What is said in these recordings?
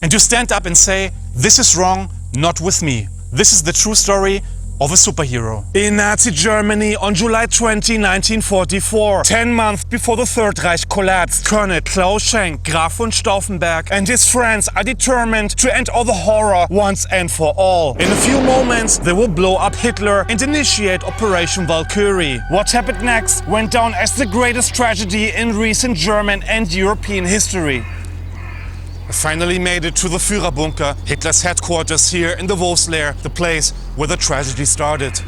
And you stand up and say, this is wrong, not with me. This is the true story of a superhero. In Nazi Germany on July 20, 1944, 10 months before the Third Reich collapsed, Colonel Claus Schenk, Graf von Stauffenberg and his friends are determined to end all the horror once and for all. In a few moments, they will blow up Hitler and initiate Operation Valkyrie. What happened next went down as the greatest tragedy in recent German and European history. I finally made it to the Führer bunker, Hitler's headquarters here in the Lair, the place where the tragedy started.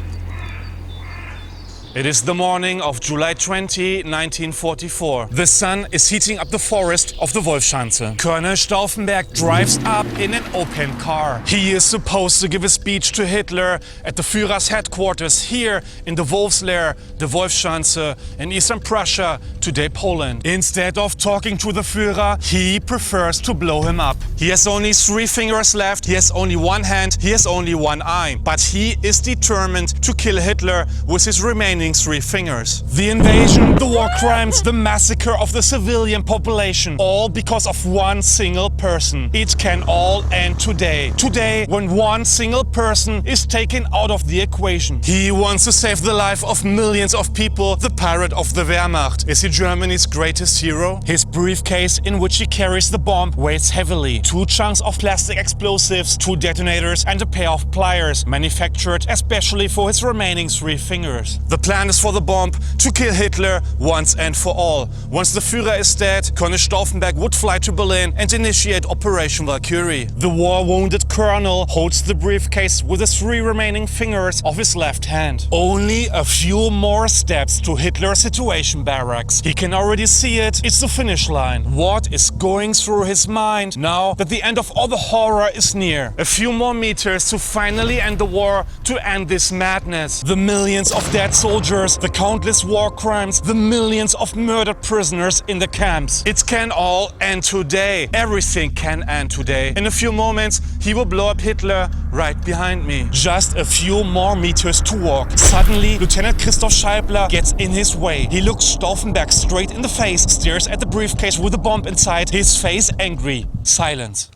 It is the morning of July 20, 1944. The sun is heating up the forest of the Wolfschanze. Colonel Stauffenberg drives up in an open car. He is supposed to give a speech to Hitler at the Führer's headquarters here in the Lair, the Wolfschanze in eastern Prussia, today Poland. Instead of talking to the Führer, he prefers to blow him up. He has only 3 fingers left, he has only 1 hand, he has only 1 eye. But he is determined to kill Hitler with his remaining 3 fingers. The invasion, the war crimes, the massacre of the civilian population, all because of 1 single person. It can all end today. Today, when 1 single person is taken out of the equation. He wants to save the life of millions of people, the pirate of the Wehrmacht. Is he Germany's greatest hero? His briefcase in which he carries the bomb weighs heavily. 2 chunks of plastic explosives, 2 detonators and a pair of pliers, manufactured especially for his remaining 3 fingers. The plan is for the bomb to kill Hitler once and for all. Once the Führer is dead, Colonel Stauffenberg would fly to Berlin and initiate Operation Valkyrie. The war-wounded colonel holds the briefcase with the 3 remaining fingers of his left hand. Only a few more steps to Hitler's situation barracks. He can already see it. It's the finish line. What is going through his mind now that the end of all the horror is near? A few more meters to finally end the war, to end this madness. The millions of dead soldiers, the countless war crimes, the millions of murdered prisoners in the camps. It can all end today. Everything can end today. In a few moments, he will blow up Hitler right behind me. Just a few more meters to walk. Suddenly, Lieutenant Christoph Scheibler gets in his way. He looks Stauffenberg straight in the face, stares at the briefcase with the bomb inside, his face angry. Silence.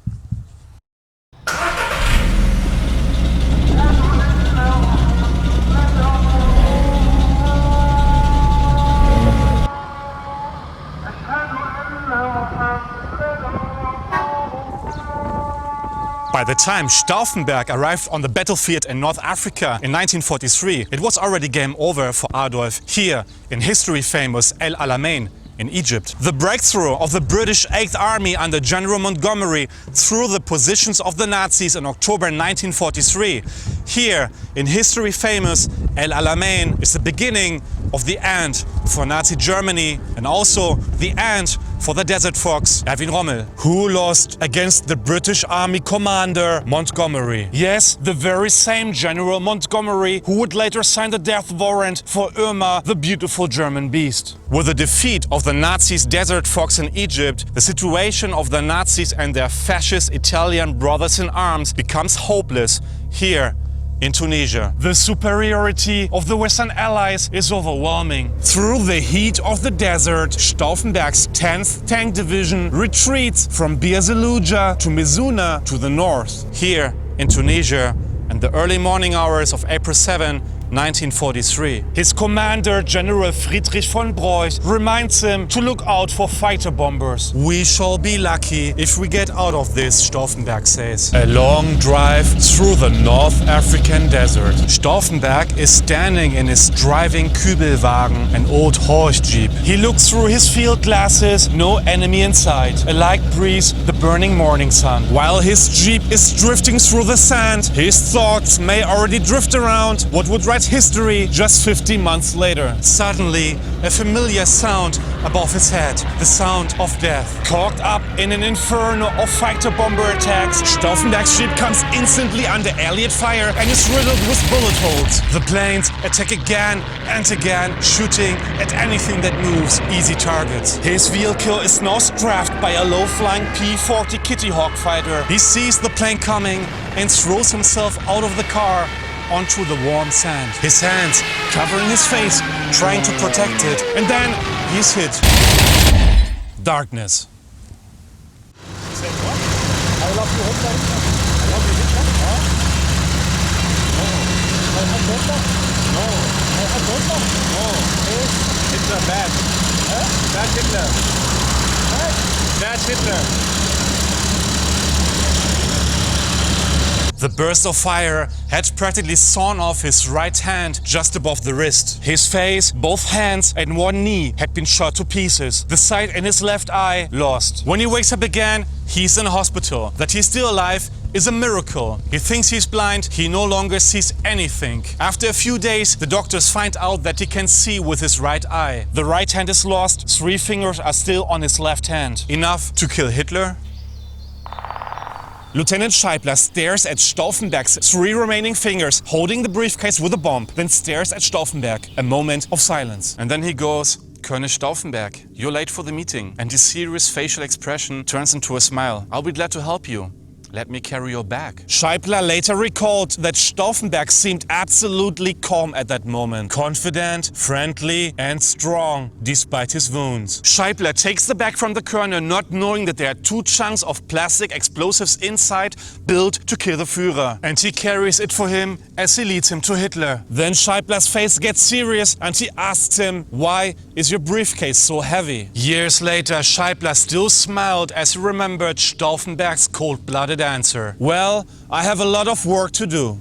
By the time Stauffenberg arrived on the battlefield in North Africa in 1943, it was already game over for Adolf here in history-famous El Alamein in Egypt. The breakthrough of the British 8th Army under General Montgomery through the positions of the Nazis in October 1943, here in history-famous El Alamein, is the beginning of the end for Nazi Germany and also the end for the Desert Fox, Erwin Rommel, who lost against the British Army commander Montgomery. Yes, the very same General Montgomery who would later sign the death warrant for Irma, the beautiful German beast. With the defeat of the Nazis' Desert Fox in Egypt, the situation of the Nazis and their fascist Italian brothers in arms becomes hopeless here in Tunisia. The superiority of the Western Allies is overwhelming. Through the heat of the desert, Stauffenberg's 10th Tank Division retreats from Bir Zalluja to Mizuna to the north. Here in Tunisia, in the early morning hours of April 7, 1943. His commander, General Friedrich von Broich, reminds him to look out for fighter bombers. We shall be lucky if we get out of this, Stauffenberg says. A long drive through the North African desert. Stauffenberg is standing in his driving Kübelwagen, an old horse jeep. He looks through his field glasses, no enemy in sight. A light breeze, the burning morning sun. While his jeep is drifting through the sand, his thoughts may already drift around what would write history just 50 months later. Suddenly, a familiar sound above his head, the sound of death. Caught up in an inferno of fighter bomber attacks, Stauffenberg's ship comes instantly under Allied fire and is riddled with bullet holes. The planes attack again and again, shooting at anything that moves, easy targets. His vehicle is now strafed by a low-flying P-40 Kitty Hawk fighter. He sees the plane coming and throws himself out of the car onto the warm sand. His hands covering his face, trying to protect it. And then he's hit. Darkness. Said what? Hitler bad. Bad Hitler. Bad Hitler. The burst of fire had practically sawn off his right hand just above the wrist. His face, both hands and one knee had been shot to pieces. The sight in his left eye lost. When he wakes up again, he's in a hospital. That he's still alive is a miracle. He thinks he's blind, he no longer sees anything. After a few days, the doctors find out that he can see with his right eye. The right hand is lost, 3 fingers are still on his left hand. Enough to kill Hitler? Lieutenant Scheibler stares at Stauffenberg's 3 remaining fingers, holding the briefcase with a bomb, then stares at Stauffenberg. A moment of silence. And then he goes, "Colonel Stauffenberg, you're late for the meeting." And his serious facial expression turns into a smile. "I'll be glad to help you. Let me carry your bag." Scheibler later recalled that Stauffenberg seemed absolutely calm at that moment. Confident, friendly and strong, despite his wounds. Scheibler takes the bag from the colonel, not knowing that there are 2 chunks of plastic explosives inside, built to kill the Führer. And he carries it for him as he leads him to Hitler. Then Scheibler's face gets serious and he asks him, "Why is your briefcase so heavy?" Years later, Scheibler still smiled as he remembered Stauffenberg's cold-blooded answer. "Well, I have a lot of work to do."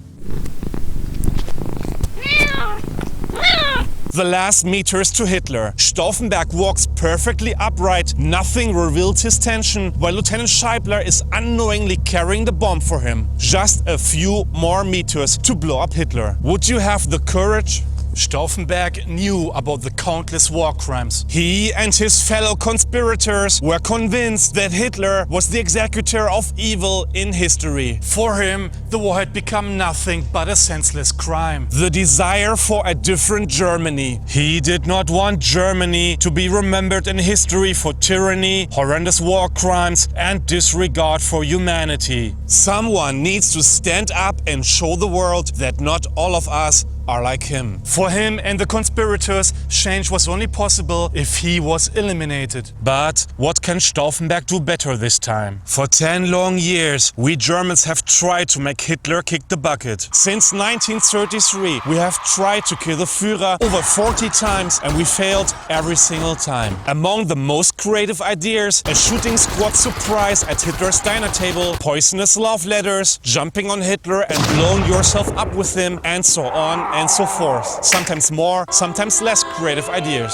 The last meters to Hitler. Stauffenberg walks perfectly upright. Nothing reveals his tension, while Lieutenant Scheibler is unknowingly carrying the bomb for him. Just a few more meters to blow up Hitler. Would you have the courage? Stauffenberg knew about the countless war crimes. He and his fellow conspirators were convinced that Hitler was the executor of evil in history. For him, the war had become nothing but a senseless crime. The desire for a different Germany. He did not want Germany to be remembered in history for tyranny, horrendous war crimes and disregard for humanity. Someone needs to stand up and show the world that not all of us are like him. For him and the conspirators, change was only possible if he was eliminated. But what can Stauffenberg do better this time? For 10 long years, we Germans have tried to make Hitler kick the bucket. Since 1933, we have tried to kill the Führer over 40 times and we failed every single time. Among the most creative ideas, a shooting squad surprise at Hitler's diner table, poisonous love letters, jumping on Hitler and blowing yourself up with him, and so on and so forth. Sometimes more, sometimes less creative ideas.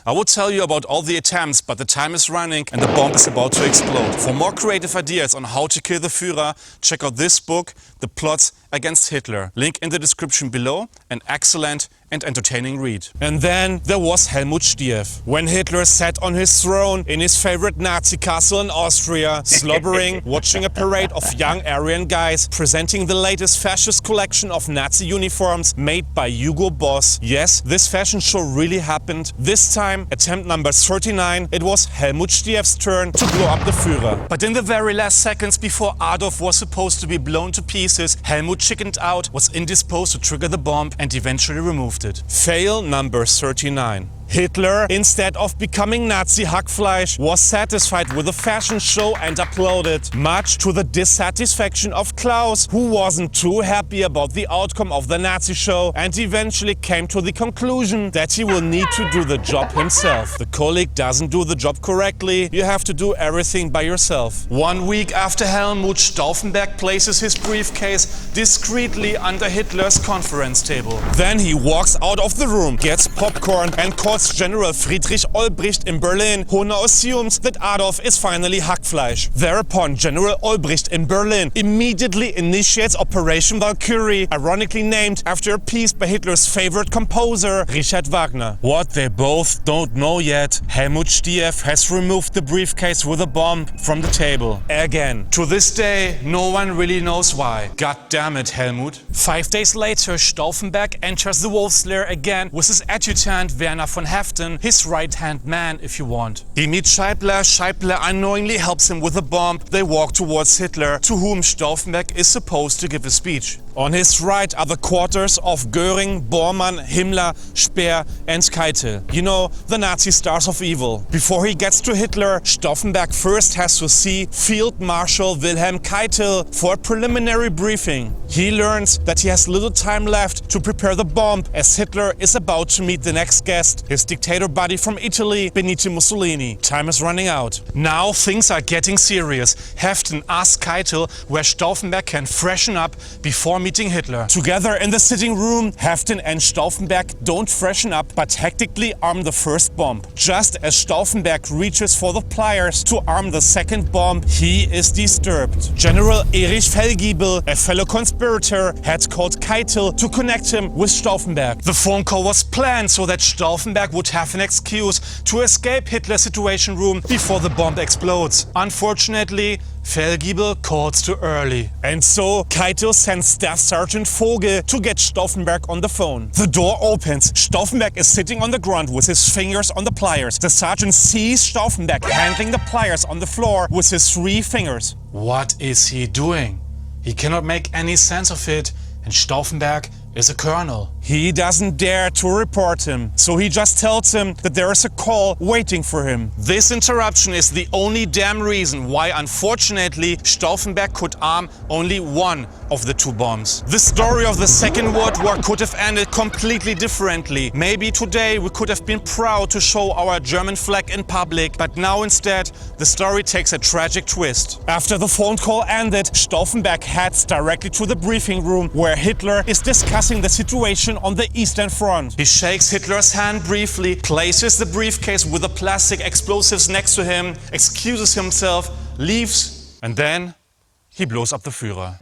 I will tell you about all the attempts, but the time is running and the bomb is about to explode. For more creative ideas on how to kill the Führer, check out this book, The Plots Against Hitler. Link in the description below. An excellent and entertaining read. And then there was Helmut Stieff. When Hitler sat on his throne in his favorite Nazi castle in Austria, slobbering, watching a parade of young Aryan guys presenting the latest fascist collection of Nazi uniforms made by Hugo Boss. Yes, this fashion show really happened. This time, attempt number 39, it was Helmut Stieff's turn to blow up the Führer. But in the very last seconds before Adolf was supposed to be blown to pieces, Helmut chickened out, was indisposed to trigger the bomb and eventually removed it. Fail number 39. Hitler, instead of becoming Nazi Hackfleisch, was satisfied with the fashion show and uploaded, much to the dissatisfaction of Claus, who wasn't too happy about the outcome of the Nazi show and eventually came to the conclusion that he will need to do the job himself. The colleague doesn't do the job correctly, you have to do everything by yourself. 1 week after Helmut, Stauffenberg places his briefcase discreetly under Hitler's conference table. Then he walks out of the room, gets popcorn and calls General Friedrich Olbricht in Berlin, who now assumes that Adolf is finally Hackfleisch. Thereupon, General Olbricht in Berlin immediately initiates Operation Valkyrie, ironically named after a piece by Hitler's favorite composer, Richard Wagner. What they both don't know yet, Helmut Stieff has removed the briefcase with a bomb from the table. Again. To this day, no one really knows why. God damn it, Helmut. 5 days later, Stauffenberg enters the Wolf's Lair again with his adjutant Werner von Heften, his right-hand man if you want. He meets Scheibler. Scheibler unknowingly helps him with a bomb. They walk towards Hitler, to whom Stauffenberg is supposed to give a speech. On his right are the quarters of Göring, Bormann, Himmler, Speer and Keitel. You know, the Nazi stars of evil. Before he gets to Hitler, Stauffenberg first has to see Field Marshal Wilhelm Keitel for a preliminary briefing. He learns that he has little time left to prepare the bomb as Hitler is about to meet the next guest, his dictator buddy from Italy, Benito Mussolini. Time is running out. Now things are getting serious. Heften asks Keitel where Stauffenberg can freshen up before meeting Hitler. Together in the sitting room, Heften and Stauffenberg don't freshen up but hectically arm the first bomb. Just as Stauffenberg reaches for the pliers to arm the second bomb, he is disturbed. General Erich Fellgiebel, a fellow conspirator, had called Keitel to connect him with Stauffenberg. The phone call was planned so that Stauffenberg would have an excuse to escape Hitler's situation room before the bomb explodes. Unfortunately, Fellgiebel calls too early. And so Keitel sends Staff Sergeant Vogel to get Stauffenberg on the phone. The door opens. Stauffenberg is sitting on the ground with his fingers on the pliers. The sergeant sees Stauffenberg handling the pliers on the floor with his 3 fingers. What is he doing? He cannot make any sense of it, and Stauffenberg is a colonel. He doesn't dare to report him, so he just tells him that there is a call waiting for him. This interruption is the only damn reason why, unfortunately, Stauffenberg could arm only one of the 2 bombs. The story of the Second World War could have ended completely differently. Maybe today we could have been proud to show our German flag in public, but now instead the story takes a tragic twist. After the phone call ended, Stauffenberg heads directly to the briefing room where Hitler is discussing the situation on the Eastern Front. He shakes Hitler's hand briefly, places the briefcase with the plastic explosives next to him, excuses himself, leaves, and then he blows up the Führer.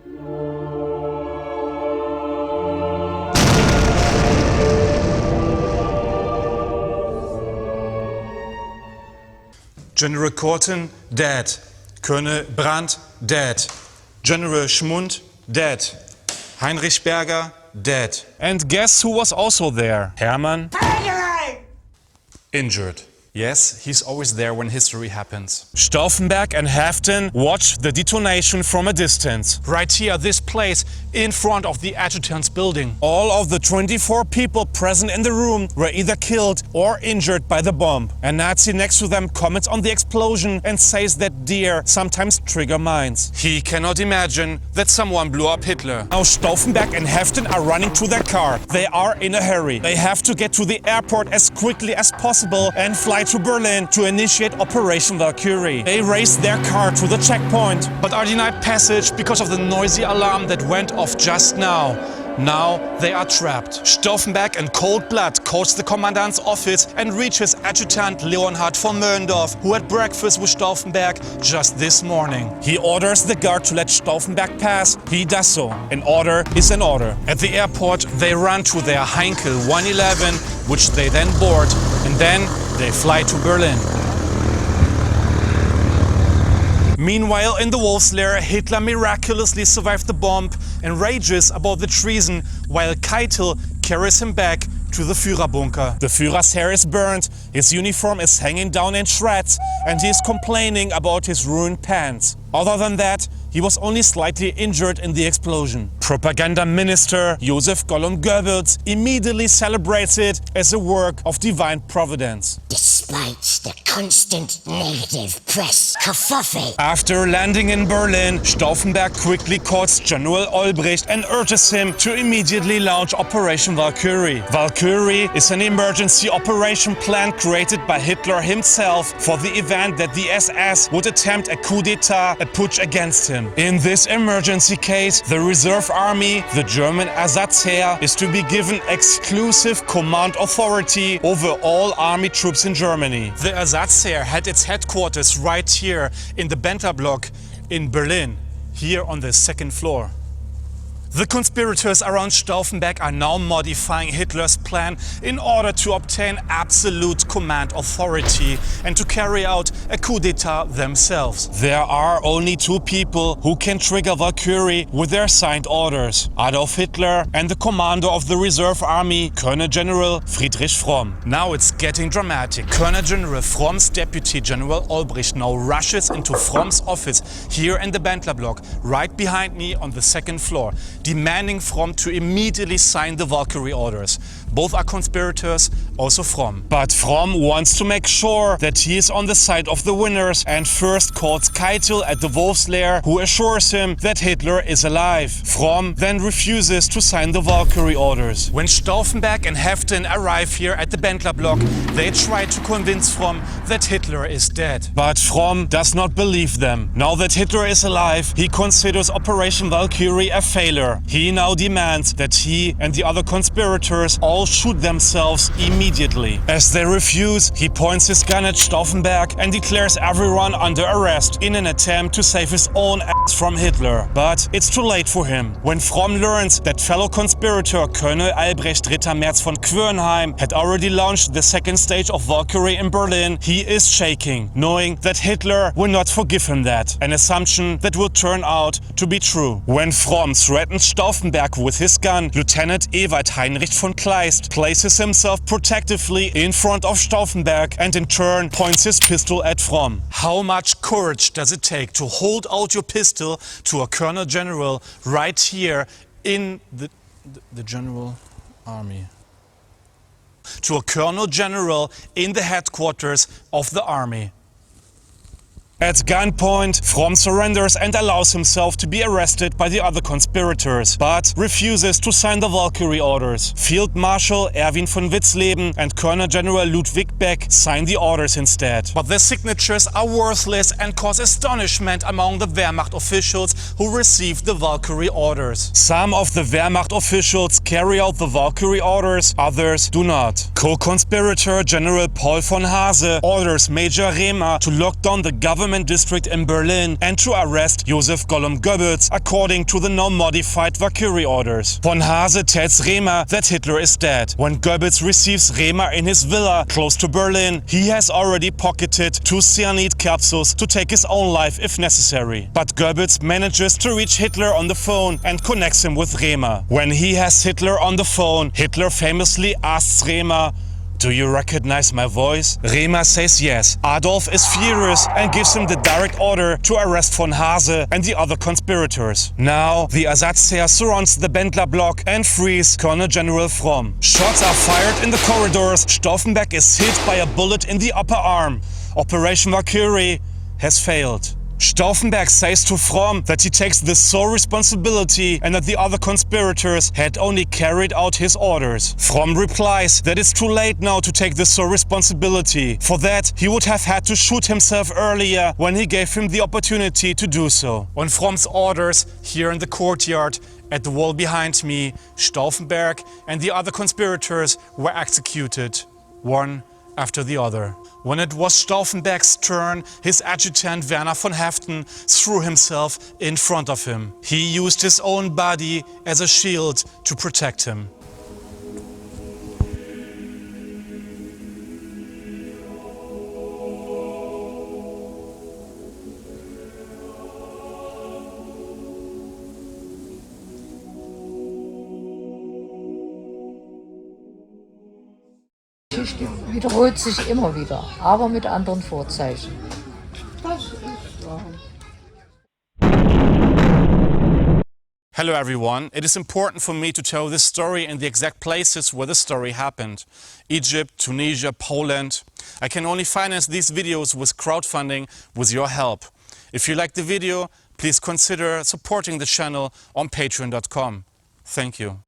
General Korten, dead. Colonel Brandt, dead. General Schmund, dead. Heinrich Berger, dead. And guess who was also there? Hermann? Fegelein! Injured. Yes, he's always there when history happens. Stauffenberg and Heften watch the detonation from a distance. Right here, this place, in front of the adjutant's building. All of the 24 people present in the room were either killed or injured by the bomb. A Nazi next to them comments on the explosion and says that deer sometimes trigger minds. He cannot imagine that someone blew up Hitler. Now Stauffenberg and Heften are running to their car. They are in a hurry. They have to get to the airport as quickly as possible and fly to Berlin to initiate Operation Valkyrie. They race their car to the checkpoint, but are denied passage because of the noisy alarm that went off just now. Now they are trapped. Stauffenberg in cold blood calls the commandant's office and reaches Adjutant Leonhard von Möllendorf, who had breakfast with Stauffenberg just this morning. He orders the guard to let Stauffenberg pass. He does so. An order is an order. At the airport, they run to their Heinkel 111, which they then board, and then they fly to Berlin. Meanwhile, in the Wolf's Lair, Hitler miraculously survived the bomb and rages about the treason, while Keitel carries him back to the Führer bunker. The Führer's hair is burned, his uniform is hanging down in shreds, and he is complaining about his ruined pants. Other than that, he was only slightly injured in the explosion. Propaganda Minister Joseph Gollum Goebbels immediately celebrates it as a work of divine providence. Despite the constant negative press kerfuffle. After landing in Berlin, Stauffenberg quickly calls General Olbricht and urges him to immediately launch Operation Valkyrie. Valkyrie is an emergency operation plan created by Hitler himself for the event that the SS would attempt a coup d'etat, a putsch against him. In this emergency case, the reserve army, the German Ersatzheer, is to be given exclusive command authority over all army troops in Germany. The Ersatzheer had its headquarters right here in the Benta block in Berlin, here on the 2nd floor. The conspirators around Stauffenberg are now modifying Hitler's plan in order to obtain absolute command authority and to carry out a coup d'etat themselves. There are only 2 people who can trigger Valkyrie with their signed orders: Adolf Hitler and the commander of the reserve army, Colonel General Friedrich Fromm. Now it's getting dramatic. Colonel General Fromm's deputy General Olbricht now rushes into Fromm's office here in the Bentler block, right behind me on the 2nd floor. demanding Fromm to immediately sign the Valkyrie orders. Both are conspirators, also Fromm. But Fromm wants to make sure that he is on the side of the winners and first calls Keitel at the Wolf's Lair, who assures him that Hitler is alive. Fromm then refuses to sign the Valkyrie orders. When Stauffenberg and Heften arrive here at the Bendler block, they try to convince Fromm that Hitler is dead. But Fromm does not believe them. Now that Hitler is alive, he considers Operation Valkyrie a failure. He now demands that he and the other conspirators all shoot themselves immediately. As they refuse, he points his gun at Stauffenberg and declares everyone under arrest in an attempt to save his own ass from Hitler. But it's too late for him. When Fromm learns that fellow conspirator Colonel Albrecht Ritter Merz von Quirnheim had already launched the second stage of Valkyrie in Berlin, he is shaking, knowing that Hitler will not forgive him that, an assumption that will turn out to be true. When Fromm threatens Stauffenberg with his gun, Lieutenant Ewald Heinrich von Kleist places himself protectively in front of Stauffenberg and in turn points his pistol at Fromm. How much courage does it take to hold out your pistol to a Colonel General right here in the General Army? To a Colonel General in the headquarters of the army. At gunpoint, Fromm surrenders and allows himself to be arrested by the other conspirators, but refuses to sign the Valkyrie orders. Field Marshal Erwin von Witzleben and Colonel General Ludwig Beck sign the orders instead. But their signatures are worthless and cause astonishment among the Wehrmacht officials who received the Valkyrie orders. Some of the Wehrmacht officials carry out the Valkyrie orders, others do not. Co-conspirator General Paul von Haase orders Major Rehmer to lock down the government district in Berlin and to arrest Josef Gollum Goebbels according to the now modified Valkyrie orders. Von Haase tells Rehmer that Hitler is dead. When Goebbels receives Rehmer in his villa close to Berlin, he has already pocketed 2 cyanide capsules to take his own life if necessary. But Goebbels manages to reach Hitler on the phone and connects him with Rehmer. When he has Hitler on the phone, Hitler famously asks Rehmer, "Do you recognize my voice?" Rehmer says yes. Adolf is furious and gives him the direct order to arrest von Haase and the other conspirators. Now, the Ersatzheer surrounds the Bendler block and frees Colonel General Fromm. Shots are fired in the corridors. Stauffenberg is hit by a bullet in the upper arm. Operation Valkyrie has failed. Stauffenberg says to Fromm that he takes the sole responsibility and that the other conspirators had only carried out his orders. Fromm replies that it's too late now to take the sole responsibility. For that, he would have had to shoot himself earlier when he gave him the opportunity to do so. On Fromm's orders, here in the courtyard, at the wall behind me, Stauffenberg and the other conspirators were executed, one after the other. When it was Stauffenberg's turn, his adjutant Werner von Heften threw himself in front of him. He used his own body as a shield to protect him. Die Geschichte wiederholt sich immer wieder, aber mit anderen Vorzeichen. Das ist wahr. Hello everyone, it is important for me to tell this story in the exact places where the story happened. Egypt, Tunisia, Poland. I can only finance these videos with crowdfunding with your help. If you like the video, please consider supporting the channel on patron.com. Thank you.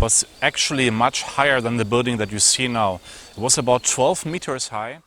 Was actually much higher than the building that you see now. It was about 12 meters high.